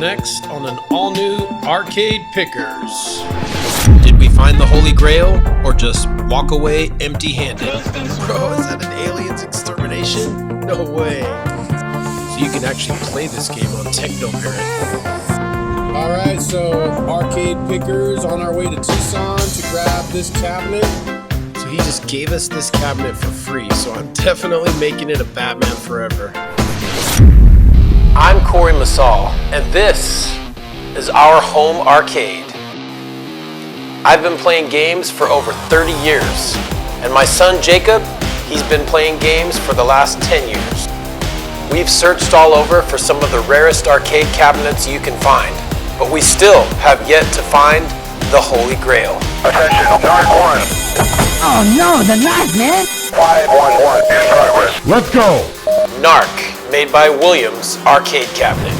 next on an all-new Arcade Pickers. Did we find the Holy Grail, or just walk away empty-handed? Bro, is that an aliens extermination? No way. So you can actually play this game on Technoparent. Alright, so Arcade Pickers on our way to Tucson to grab this cabinet. So he just gave us this cabinet for free, so I'm definitely making it a Batman Forever. I'm Corey Masal, and this is our home arcade. I've been playing games for over 30 years, and my son Jacob, he's been playing games for the last 10 years. We've searched all over for some of the rarest arcade cabinets you can find, but we still have yet to find the Holy Grail. Attention, Narc 1. Oh no, the Narc, man! 511 in progress. Let's go! Narc, made by Williams Arcade Cabinet.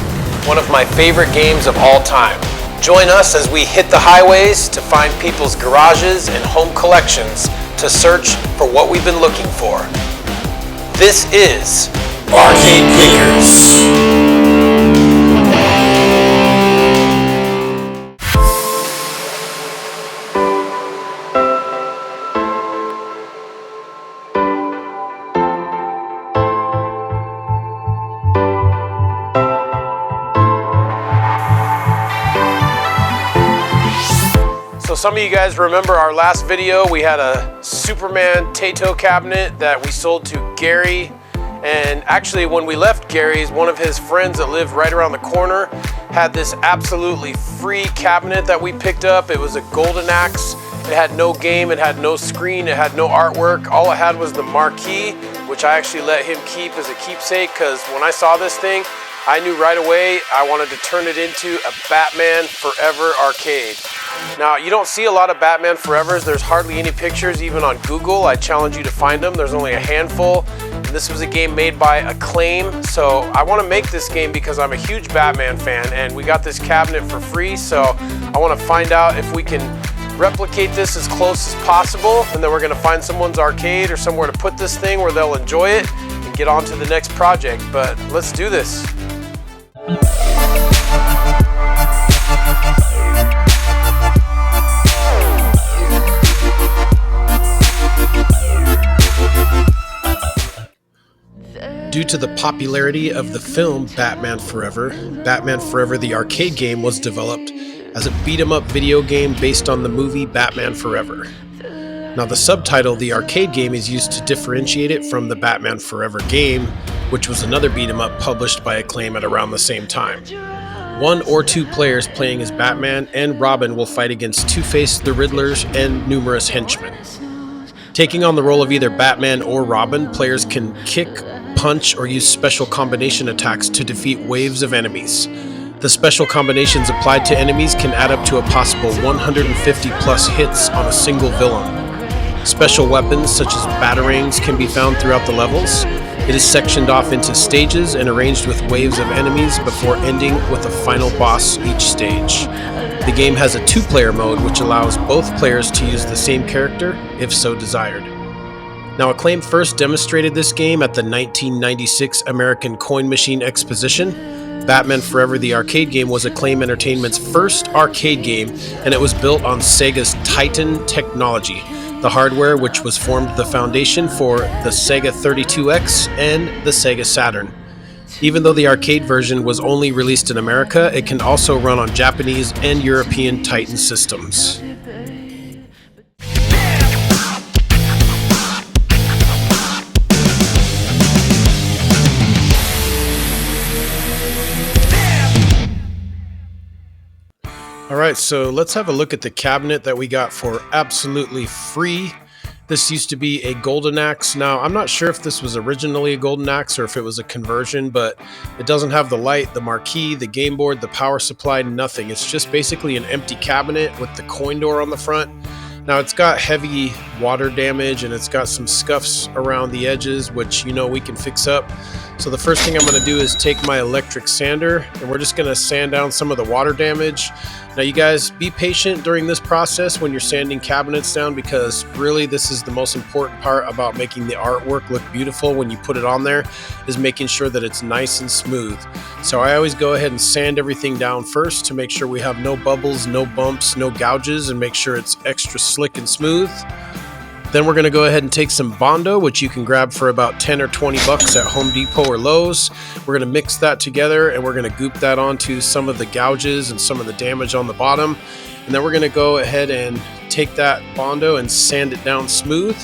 One of my favorite games of all time. Join us as we hit the highways to find people's garages and home collections to search for what we've been looking for. This is Arcade Pickers. So some of you guys remember our last video. We had a Superman Tato cabinet that we sold to Gary. And actually when we left Gary's, one of his friends that lived right around the corner had this absolutely free cabinet that we picked up. It was a Golden Axe. It had no game, it had no screen, it had no artwork. All it had was the marquee, which I actually let him keep as a keepsake, because when I saw this thing, I knew right away I wanted to turn it into a Batman Forever arcade. Now, you don't see a lot of Batman Forevers. There's hardly any pictures even on Google. I challenge you to find them. There's only a handful. And this was a game made by Acclaim. So I want to make this game because I'm a huge Batman fan, and we got this cabinet for free. So I want to find out if we can replicate this as close as possible, and then we're going to find someone's arcade or somewhere to put this thing where they'll enjoy it and get on to the next project. But let's do this. Due to the popularity of the film Batman Forever the arcade game was developed as a beat-em-up video game based on the movie Batman Forever. Now the subtitle, the arcade game, is used to differentiate it from the Batman Forever game, which was another beat-em-up published by Acclaim at around the same time. One or two players playing as Batman and Robin will fight against Two-Face, the Riddlers, and numerous henchmen. Taking on the role of either Batman or Robin, players can kick, punch, or use special combination attacks to defeat waves of enemies. The special combinations applied to enemies can add up to a possible 150 plus hits on a single villain. Special weapons such as batarangs can be found throughout the levels. It is sectioned off into stages and arranged with waves of enemies before ending with a final boss each stage. The game has a two-player mode which allows both players to use the same character if so desired. Now, Acclaim first demonstrated this game at the 1996 American Coin Machine Exposition. Batman Forever the arcade game was Acclaim Entertainment's first arcade game, and it was built on Sega's Titan technology, the hardware which was formed the foundation for the Sega 32X and the Sega Saturn. Even though the arcade version was only released in America, it can also run on Japanese and European Titan systems. Alright, so let's have a look at the cabinet that we got for absolutely free. This used to be a Golden Axe. Now, I'm not sure if this was originally a Golden Axe or if it was a conversion, but it doesn't have the light, the marquee, the game board, the power supply, nothing. It's just basically an empty cabinet with the coin door on the front. Now, it's got heavy water damage and it's got some scuffs around the edges, which, you know, we can fix up. So the first thing I'm going to do is take my electric sander, and we're just going to sand down some of the water damage. Now you guys, be patient during this process when you're sanding cabinets down, because really this is the most important part about making the artwork look beautiful when you put it on there, is making sure that it's nice and smooth. So I always go ahead and sand everything down first to make sure we have no bubbles, no bumps, no gouges, and make sure it's extra slick and smooth. Then we're going to go ahead and take some Bondo, which you can grab for about 10 or 20 bucks at Home Depot or Lowe's. We're going to mix that together, and we're going to goop that onto some of the gouges and some of the damage on the bottom. And then we're going to go ahead and take that Bondo and sand it down smooth.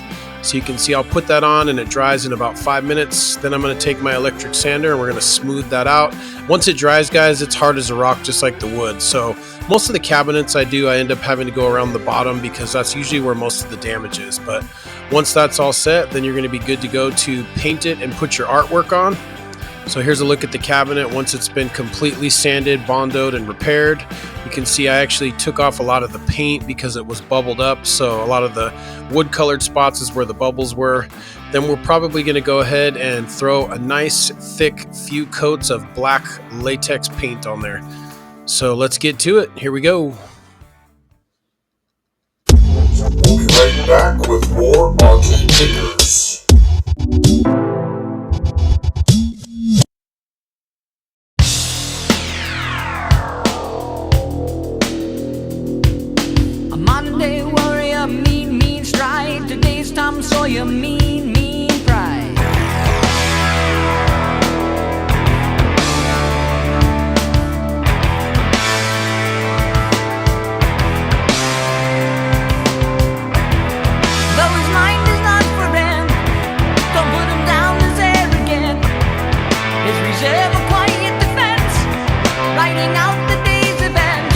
So you can see I'll put that on and it dries in about 5 minutes. Then I'm going to take my electric sander and we're going to smooth that out. Once it dries, guys, it's hard as a rock, just like the wood. So most of the cabinets I end up having to go around the bottom, because that's usually where most of the damage is. But once that's all set, then you're going to be good to go to paint it and put your artwork on. So here's a look at the cabinet once it's been completely sanded, bondoed, and repaired. You can see I actually took off a lot of the paint because it was bubbled up. So a lot of the wood colored spots is where the bubbles were. Then we're probably going to go ahead and throw a nice thick few coats of black latex paint on there. So let's get to it. Here we go. We'll be right back with more Arcade Makers. A Monday warrior, mean, mean stride. Today's Tom Sawyer, mean, mean pride. Though his mind is not for rent, don't put him down as arrogant. His reserve a quiet defense, writing out the day's events.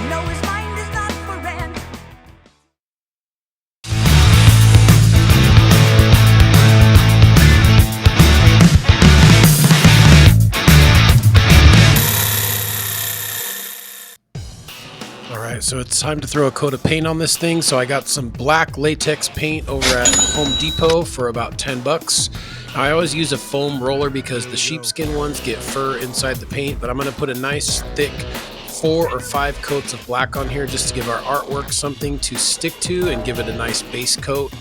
No, his mind is not for rent. All right, so it's time to throw a coat of paint on this thing. So I got some black latex paint over at Home Depot for about 10 bucks. Now, I always use a foam roller because the sheepskin ones get fur inside the paint, but I'm going to put a nice thick 4 or 5 coats of black on here just to give our artwork something to stick to and give it a nice base coat.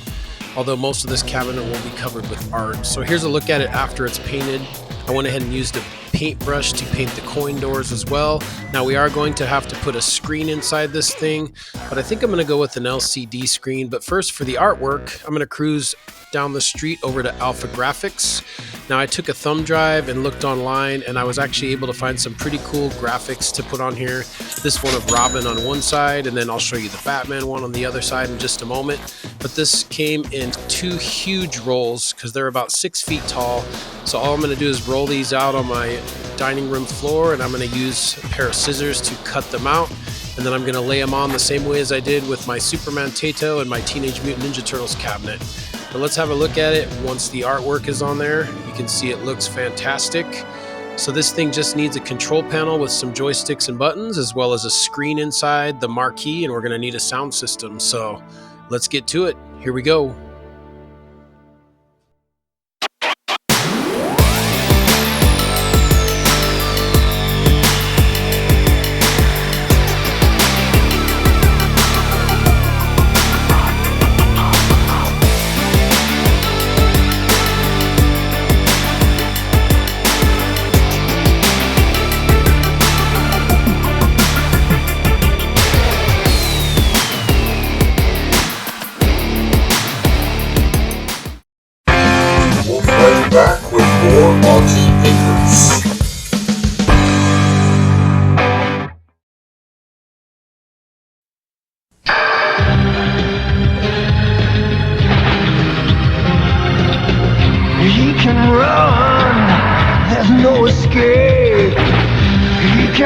Although most of this cabinet will be covered with art. So here's a look at it after it's painted. I went ahead and used a paintbrush to paint the coin doors as well. Now we are going to have to put a screen inside this thing, but I think I'm going to go with an LCD screen. But first, for the artwork, I'm going to cruise down the street over to Alpha Graphics. Now I took a thumb drive and looked online, and I was actually able to find some pretty cool graphics to put on here. This one of Robin on one side, and then I'll show you the Batman one on the other side in just a moment. But this came in 2 huge rolls because they're about 6 feet tall. So all I'm going to do is roll these out on my dining room floor, and I'm going to use a pair of scissors to cut them out. And then I'm going to lay them on the same way as I did with my Superman Tato and my Teenage Mutant Ninja Turtles cabinet. But let's have a look at it. Once the artwork is on there, you can see it looks fantastic. So this thing just needs a control panel with some joysticks and buttons, as well as a screen inside the marquee, and we're going to need a sound system. So let's get to it. Here we go.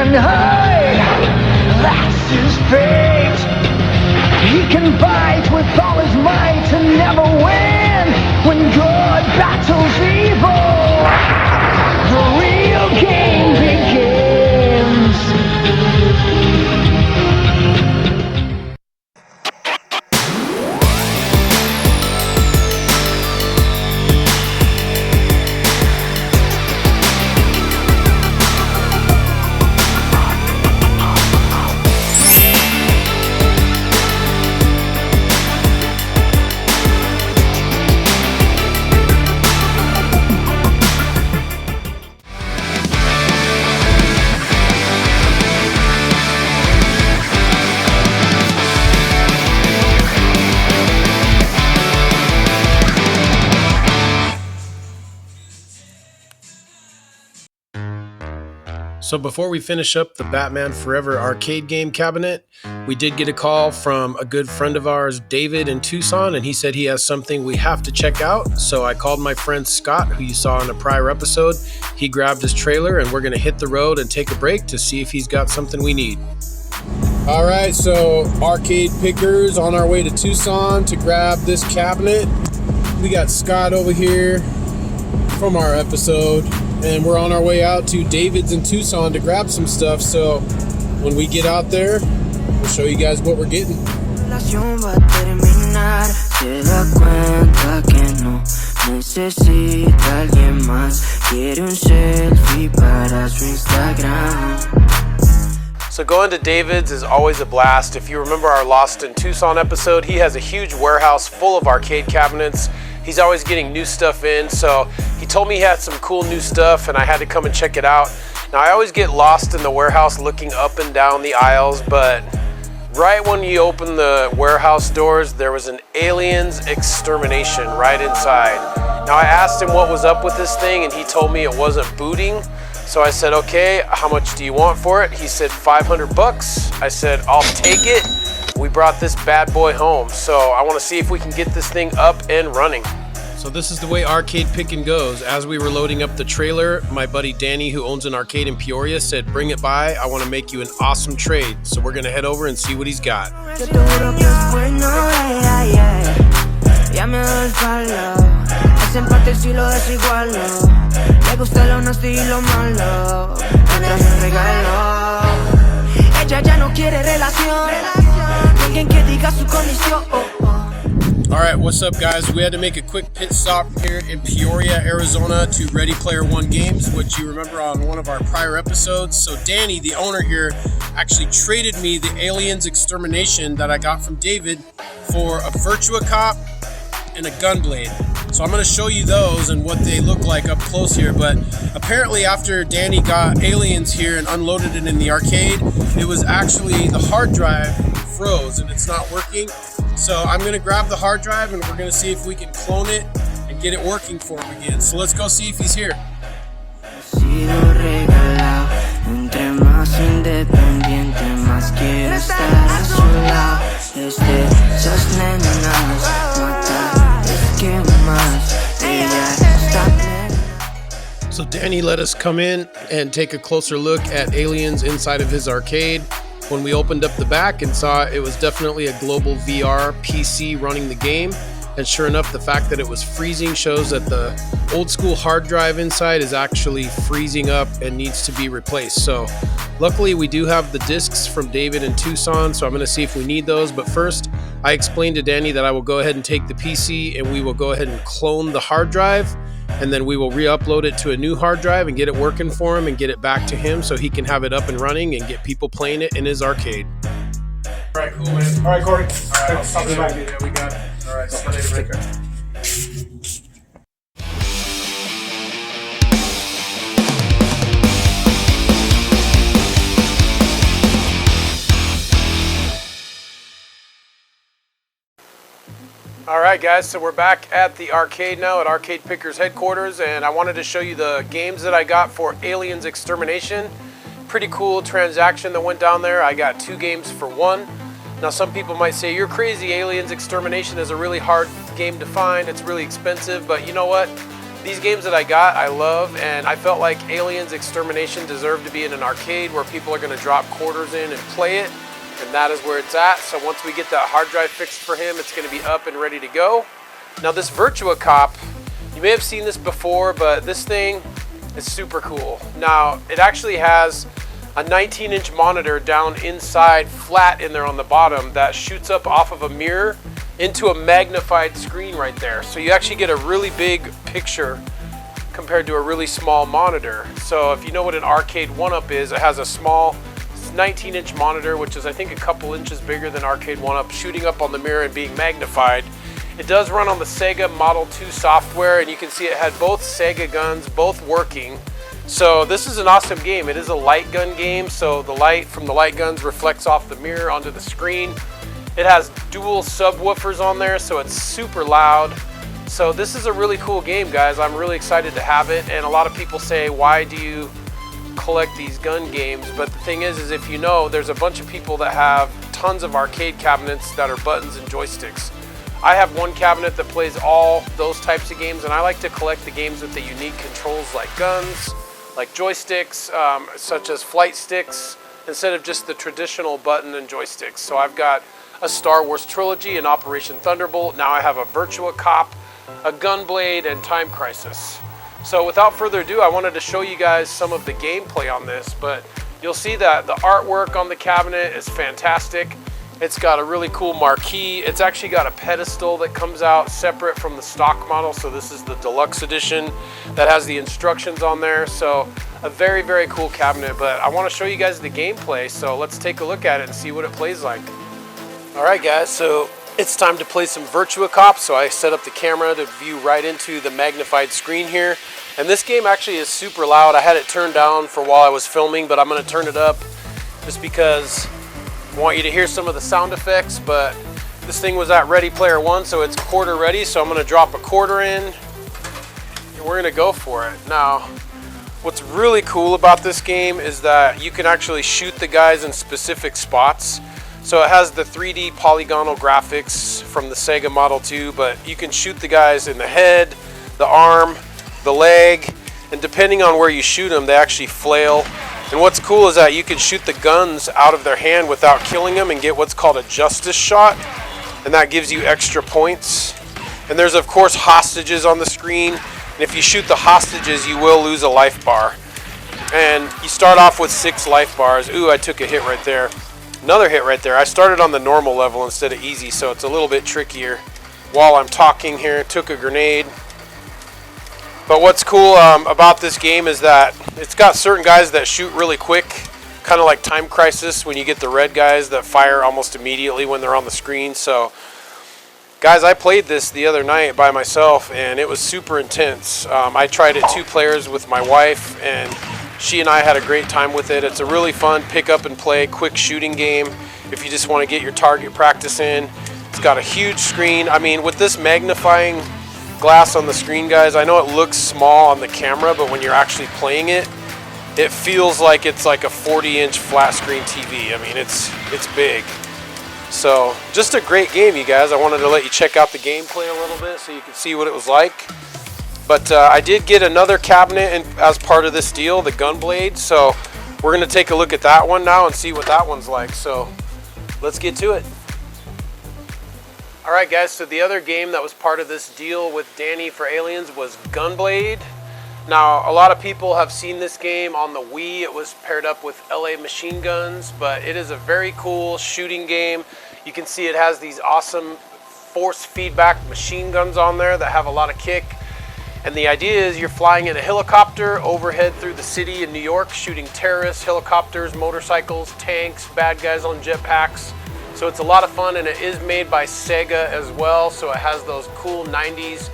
can hide, that's his fate. He can fight with all his might and never win. When good battles evil, the real game begins. So before we finish up the Batman Forever arcade game cabinet, we did get a call from a good friend of ours, David in Tucson, and he said he has something we have to check out. So I called my friend Scott, who you saw in a prior episode. He grabbed his trailer and we're going to hit the road and take a break to see if he's got something we need. All right, so arcade pickers on our way to Tucson to grab this cabinet. We got Scott over here from our episode, and we're on our way out to David's in Tucson to grab some stuff. So when we get out there, we'll show you guys what we're getting. So going to David's is always a blast. If you remember our Lost in Tucson episode, he has a huge warehouse full of arcade cabinets. He's always getting new stuff in, so he told me he had some cool new stuff and I had to come and check it out. Now I always get lost in the warehouse looking up and down the aisles, but right when you open the warehouse doors, there was an aliens extermination right inside. Now I asked him what was up with this thing and he told me it wasn't booting. So I said, okay, how much do you want for it? He said $500. I said, I'll take it. We brought this bad boy home. So I want to see if we can get this thing up and running. So this is the way arcade picking goes. As we were loading up the trailer, my buddy Danny, who owns an arcade in Peoria, said, bring it by. I want to make you an awesome trade. So we're going to head over and see what he's got. Alright, what's up guys? We had to make a quick pit stop here in Peoria, Arizona to Ready Player One Games, which you remember on one of our prior episodes. So Danny, the owner here, actually traded me the Aliens Extermination that I got from David for a Virtua Cop and a Gunblade. So I'm going to show you those and what they look like up close here, but apparently after Danny got Aliens here and unloaded it in the arcade, it was actually the hard drive froze and it's not working. So I'm going to grab the hard drive and we're going to see if we can clone it and get it working for him again. So let's go see if he's here. So Danny let us come in and take a closer look at Aliens inside of his arcade. When we opened up the back and saw it was definitely a global VR PC running the game. And sure enough, the fact that it was freezing shows that the old school hard drive inside is actually freezing up and needs to be replaced. So luckily we do have the discs from David in Tucson, so I'm going to see if we need those. But first, I explained to Danny that I will go ahead and take the PC and we will go ahead and clone the hard drive. And then we will re-upload it to a new hard drive and get it working for him and get it back to him so he can have it up and running and get people playing it in his arcade. All right, cool, man. All right, Corey. All right, I'll stop the back. Yeah, we got it. All right, see you later, Rick. Alright guys, so we're back at the arcade now at Arcade Pickers headquarters, and I wanted to show you the games that I got for Aliens Extermination. Pretty cool transaction that went down there. I got 2 games for 1. Now some people might say, you're crazy, Aliens Extermination is a really hard game to find, it's really expensive, but you know what? These games that I got, I love, and I felt like Aliens Extermination deserved to be in an arcade where people are going to drop quarters in and play it, and that is where it's at. So once we get that hard drive fixed for him, it's going to be up and ready to go. Now this Virtua Cop, you may have seen this before, but this thing is super cool. Now it actually has a 19-inch monitor down inside, flat in there on the bottom, that shoots up off of a mirror into a magnified screen right there. So you actually get a really big picture compared to a really small monitor. So if you know what an arcade 1-up is, it has a small 19-inch monitor, which is I think a couple inches bigger than arcade 1-up, shooting up on the mirror and being magnified. It does run on the Sega Model 2 software, and you can see it had both Sega guns, both working. So this is an awesome game. It is a light gun game, so the light from the light guns reflects off the mirror onto the screen. It has dual subwoofers on there, so it's super loud. So this is a really cool game, guys. I'm really excited to have it, and a lot of people say, why do you collect these gun games? But the thing is if you know, there's a bunch of people that have tons of arcade cabinets that are buttons and joysticks. I have one cabinet that plays all those types of games, and I like to collect the games with the unique controls like guns, like joysticks, such as flight sticks, instead of just the traditional button and joysticks. So I've got a Star Wars trilogy, an Operation Thunderbolt. Now I have a Virtua Cop, a Gunblade, and Time Crisis. So without further ado, I wanted to show you guys some of the gameplay on this, but you'll see that the artwork on the cabinet is fantastic. It's got a really cool marquee. It's actually got a pedestal that comes out separate from the stock model. So this is the deluxe edition that has the instructions on there. So a very, very cool cabinet, but I want to show you guys the gameplay. So let's take a look at it and see what it plays like. All right, guys, so it's time to play some Virtua Cop. So I set up the camera to view right into the magnified screen here. And this game actually is super loud. I had it turned down for while I was filming, but I'm going to turn it up just because I want you to hear some of the sound effects. But this thing was at Ready Player One, so it's quarter ready. So I'm going to drop a quarter in, and we're going to go for it. Now, what's really cool about this game is that you can actually shoot the guys in specific spots. So it has the 3D polygonal graphics from the Sega Model 2, but you can shoot the guys in the head, the arm, the leg, and depending on where you shoot them, they actually flail. And what's cool is that you can shoot the guns out of their hand without killing them and get what's called a justice shot, and that gives you extra points. And there's of course hostages on the screen, and if you shoot the hostages, you will lose a life bar. And you start off with 6 life bars. Ooh, I took a hit right there. Another hit right there. I started on the normal level instead of easy, so it's a little bit trickier. While I'm talking here, took a grenade. But what's cool about this game is that it's got certain guys that shoot really quick, kind of like Time Crisis when you get the red guys that fire almost immediately when they're on the screen. So, guys, I played this the other night by myself, and it was super intense. I tried it 2 players with my wife, and she and I had a great time with it. It's a really fun pick up and play, quick shooting game if you just want to get your target practice in. It's got a huge screen. I mean, with this magnifying glass on the screen, guys, I know it looks small on the camera, but when you're actually playing it, it feels like it's like a 40-inch flat screen TV. I mean, it's big. So just a great game, you guys. I wanted to let you check out the gameplay a little bit so you can see what it was like. But I did get another cabinet as part of this deal, the Gunblade. So we're going to take a look at that one now and see what that one's like. So let's get to it. Alright guys, so the other game that was part of this deal with Danny for Aliens was Gunblade. Now, a lot of people have seen this game on the Wii. It was paired up with LA Machine Guns, but it is a very cool shooting game. You can see it has these awesome force feedback machine guns on there that have a lot of kick. And the idea is you're flying in a helicopter overhead through the city in New York, shooting terrorists, helicopters, motorcycles, tanks, bad guys on jetpacks. So it's a lot of fun, and it is made by Sega as well, so it has those cool 90s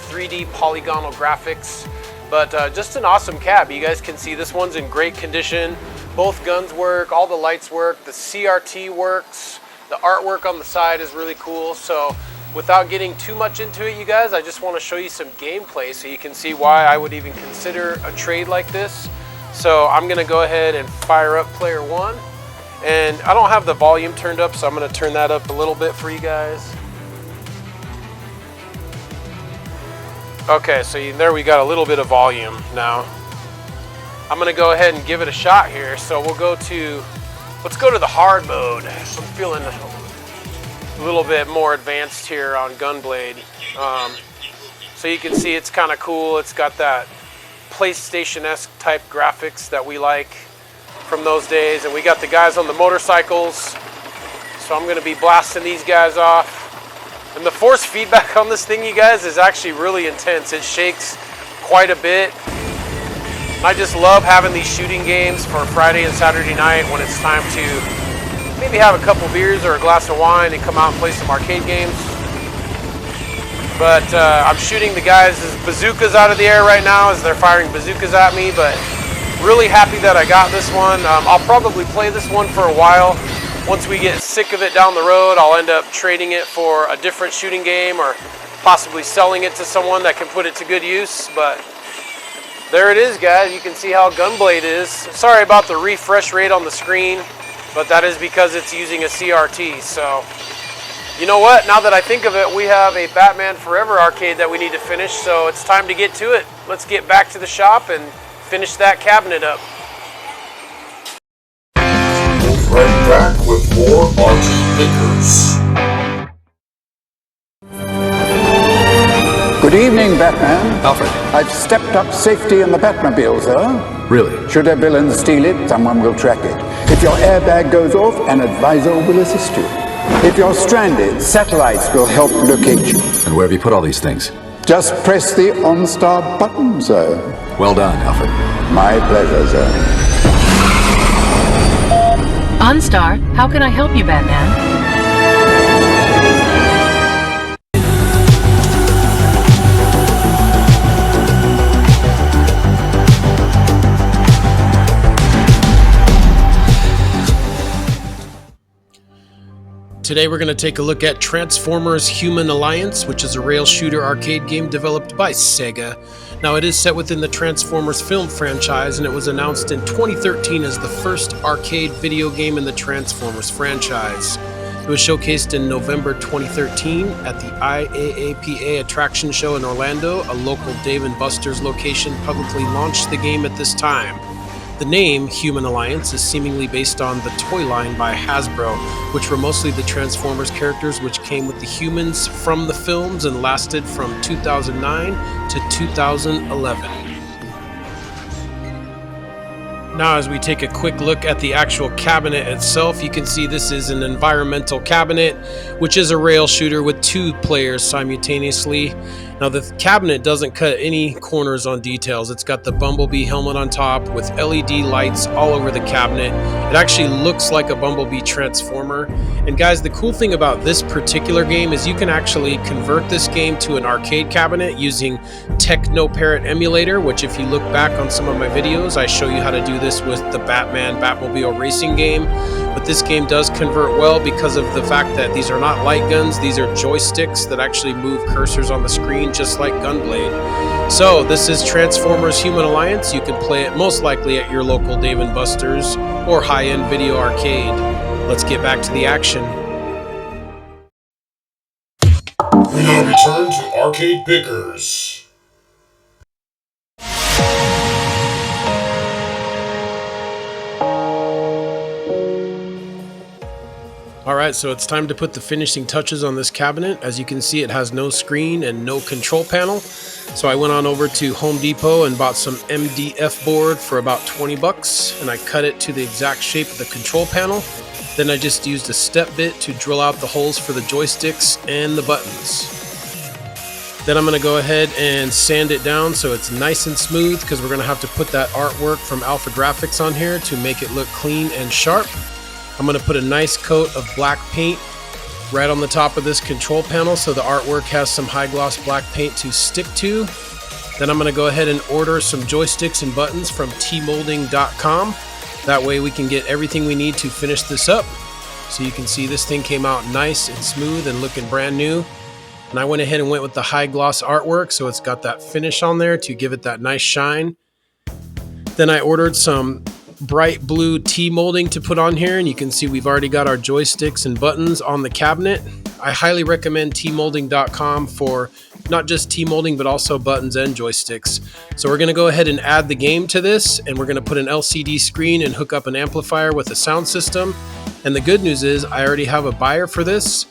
3D polygonal graphics. But just an awesome cab. You guys can see this one's in great condition. Both guns work, all the lights work, the CRT works, the artwork on the side is really cool. So without getting too much into it, you guys, I just want to show you some gameplay so you can see why I would even consider a trade like this. So I'm going to go ahead and fire up player 1. And I don't have the volume turned up, so I'm going to turn that up a little bit for you guys. Okay, so there we got a little bit of volume now. I'm gonna go ahead and give it a shot here. So let's go to the hard mode. I'm feeling a little bit more advanced here on Gunblade. So you can see it's kind of cool. It's got that PlayStation-esque type graphics that we like from those days. And we got the guys on the motorcycles. So I'm gonna be blasting these guys off. And the force feedback on this thing, you guys, is actually really intense. It shakes quite a bit. I just love having these shooting games for Friday and Saturday night when it's time to maybe have a couple beers or a glass of wine and come out and play some arcade games. But I'm shooting the guys' bazookas out of the air right now as they're firing bazookas at me, but really happy that I got this one. I'll probably play this one for a while. Once we get sick of it down the road, I'll end up trading it for a different shooting game or possibly selling it to someone that can put it to good use. But there it is, guys. You can see how Gunblade is. Sorry about the refresh rate on the screen, but that is because it's using a CRT. So, you know what? Now that I think of it, we have a Batman Forever arcade that we need to finish, so it's time to get to it. Let's get back to the shop and finish that cabinet up. Right back with more Arcade Pickers. Good evening, Batman. Alfred. I've stepped up safety in the Batmobile, sir. Really? Should a villain steal it, someone will track it. If your airbag goes off, an advisor will assist you. If you're stranded, satellites will help locate you. And where have you put all these things? Just press the OnStar button, sir. Well done, Alfred. My pleasure, sir. OnStar, how can I help you, Batman? Today we're going to take a look at Transformers Human Alliance, which is a rail shooter arcade game developed by Sega. Now it is set within the Transformers film franchise, and it was announced in 2013 as the first arcade video game in the Transformers franchise. It was showcased in November 2013 at the IAAPA attraction show in Orlando. A local Dave & Buster's location publicly launched the game at this time. The name Human Alliance is seemingly based on the toy line by Hasbro, which were mostly the Transformers characters which came with the humans from the films and lasted from 2009 to 2011. Now, as we take a quick look at the actual cabinet itself, you can see this is an environmental cabinet, which is a rail shooter with 2 players simultaneously. Now, the cabinet doesn't cut any corners on details. It's got the Bumblebee helmet on top with LED lights all over the cabinet. It actually looks like a Bumblebee Transformer. And guys, the cool thing about this particular game is you can actually convert this game to an arcade cabinet using Technoparrot emulator, which if you look back on some of my videos, I show you how to do this with the Batmobile racing game. But this game does convert well because of the fact that these are not light guns. These are joysticks that actually move cursors on the screen, just like Gunblade. So this is Transformers Human Alliance. You can play it most likely at your local Dave & Buster's or high-end video arcade. Let's get back to the action. We now return to Arcade Pickers. Alright, so it's time to put the finishing touches on this cabinet. As you can see, it has no screen and no control panel. So I went on over to Home Depot and bought some MDF board for about 20 bucks, and I cut it to the exact shape of the control panel. Then I just used a step bit to drill out the holes for the joysticks and the buttons. Then I'm going to go ahead and sand it down so it's nice and smooth, because we're going to have to put that artwork from Alpha Graphics on here to make it look clean and sharp. I'm going to put a nice coat of black paint right on the top of this control panel so the artwork has some high gloss black paint to stick to. Then I'm going to go ahead and order some joysticks and buttons from tmolding.com. That way we can get everything we need to finish this up. So you can see this thing came out nice and smooth and looking brand new. And I went ahead and went with the high gloss artwork, so it's got that finish on there to give it that nice shine. Then I ordered some bright blue T-molding to put on here, and you can see we've already got our joysticks and buttons on the cabinet. I highly recommend tmolding.com for not just T-molding, but also buttons and joysticks. So we're going to go ahead and add the game to this, and we're going to put an LCD screen and hook up an amplifier with a sound system. And the good news is I already have a buyer for this.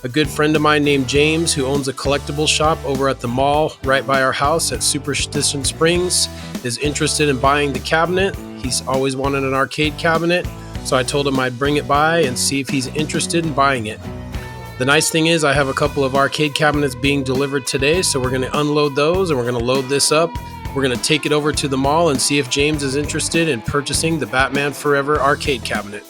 A good friend of mine named James, who owns a collectible shop over at the mall right by our house at Superstition Springs, is interested in buying the cabinet. He's always wanted an arcade cabinet, so I told him I'd bring it by and see if he's interested in buying it. The nice thing is I have a couple of arcade cabinets being delivered today, so we're going to unload those and we're going to load this up. We're going to take it over to the mall and see if James is interested in purchasing the Batman Forever arcade cabinet.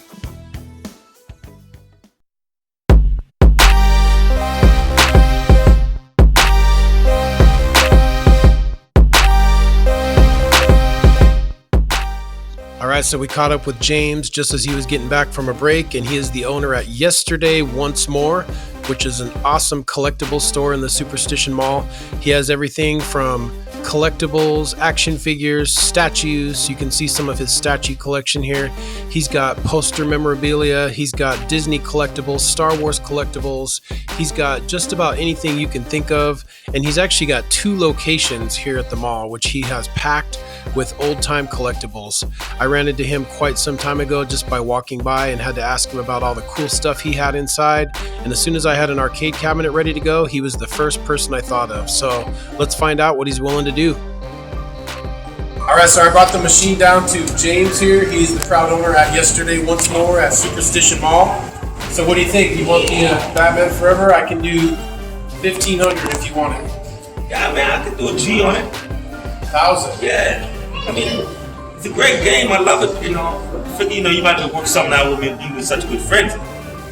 Alright, so we caught up with James just as he was getting back from a break, and he is the owner at Yesterday Once More, which is an awesome collectible store in the Superstition Mall. He has everything from collectibles, action figures, statues. You can see some of his statue collection here. He's got poster memorabilia. He's got Disney collectibles, Star Wars collectibles. He's got just about anything you can think of. And he's actually got 2 locations here at the mall, which he has packed with old-time collectibles. I ran into him quite some time ago just by walking by and had to ask him about all the cool stuff he had inside. And as soon as I had an arcade cabinet ready to go, he was the first person I thought of. So let's find out what he's willing to do. Alright, so I brought the machine down to James here. He's the proud owner at Yesterday Once More at Superstition Mall. So what do you think? You want the Batman Forever? I can do $1,500 if you want it. Yeah, man, I can do a G on it. 1,000? Yeah. I mean, it's a great game. I love it, you know. I figure, you know, you might have to work something out with me and be such good friends.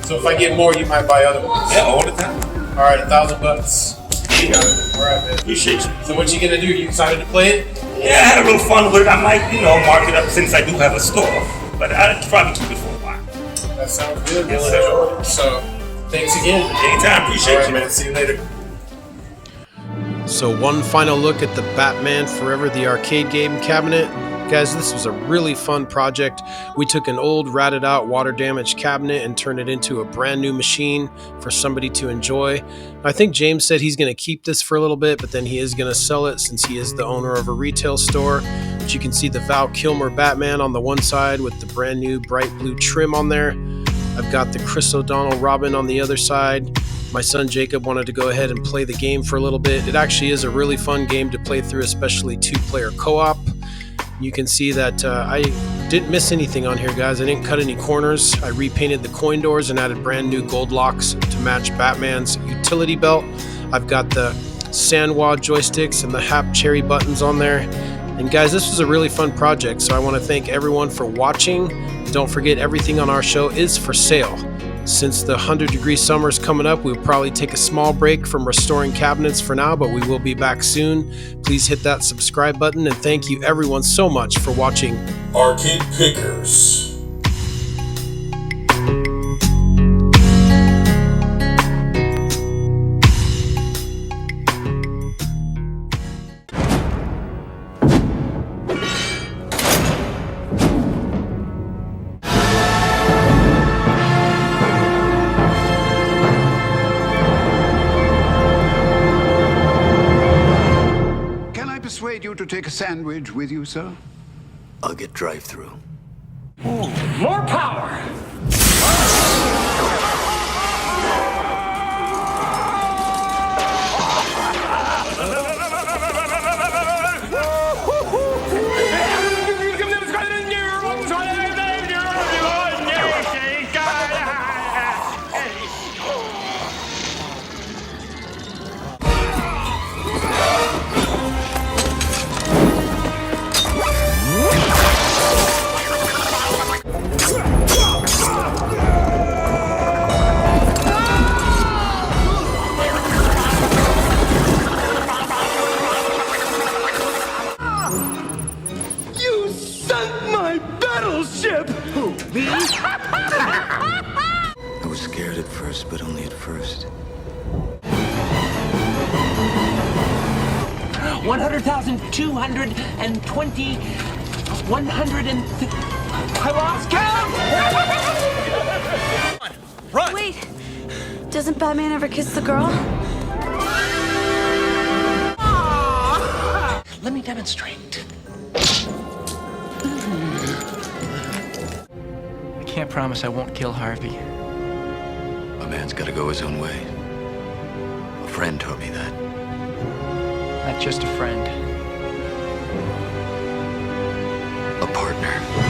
So if I get more, you might buy other ones? Yeah, all the time. Alright, $1,000. You got it. Alright, man. Appreciate you. So what you gonna do? You excited to play it? Yeah, I had a little fun with it. I might, you know, mark it up since I do have a store. But I'll probably keep it for a while. That sounds good. Yes, sir. So, thanks again. Anytime. Appreciate Alright, you. man. See you later. So one final look at the Batman Forever, the arcade game cabinet. Guys, this was a really fun project. We took an old, ratted out, water damaged cabinet and turned it into a brand new machine for somebody to enjoy. I think James said he's going to keep this for a little bit, but then he is going to sell it since he is the owner of a retail store. But you can see the Val Kilmer Batman on the one side with the brand new bright blue trim on there. I've got the Chris O'Donnell Robin on the other side. My son Jacob wanted to go ahead and play the game for a little bit. It actually is a really fun game to play through, especially 2-player co-op. You can see that I didn't miss anything on here, guys. I didn't cut any corners. I repainted the coin doors and added brand new gold locks to match Batman's utility belt. I've got the Sanwa joysticks and the Hap Cherry buttons on there. And guys, this was a really fun project, so I want to thank everyone for watching. Don't forget, everything on our show is for sale. Since the 100-degree summer is coming up, we'll probably take a small break from restoring cabinets for now, but we will be back soon. Please hit that subscribe button, and thank you everyone so much for watching Arcade Pickers. You to take a sandwich with you, sir? I'll get drive-through. More power! I was scared at first, but only at first. 100,220, 100 and... I lost count! Run! Wait, doesn't Batman ever kiss the girl? Let me demonstrate. I can't promise I won't kill Harvey. A man's gotta go his own way. A friend taught me that. Not just a friend. A partner.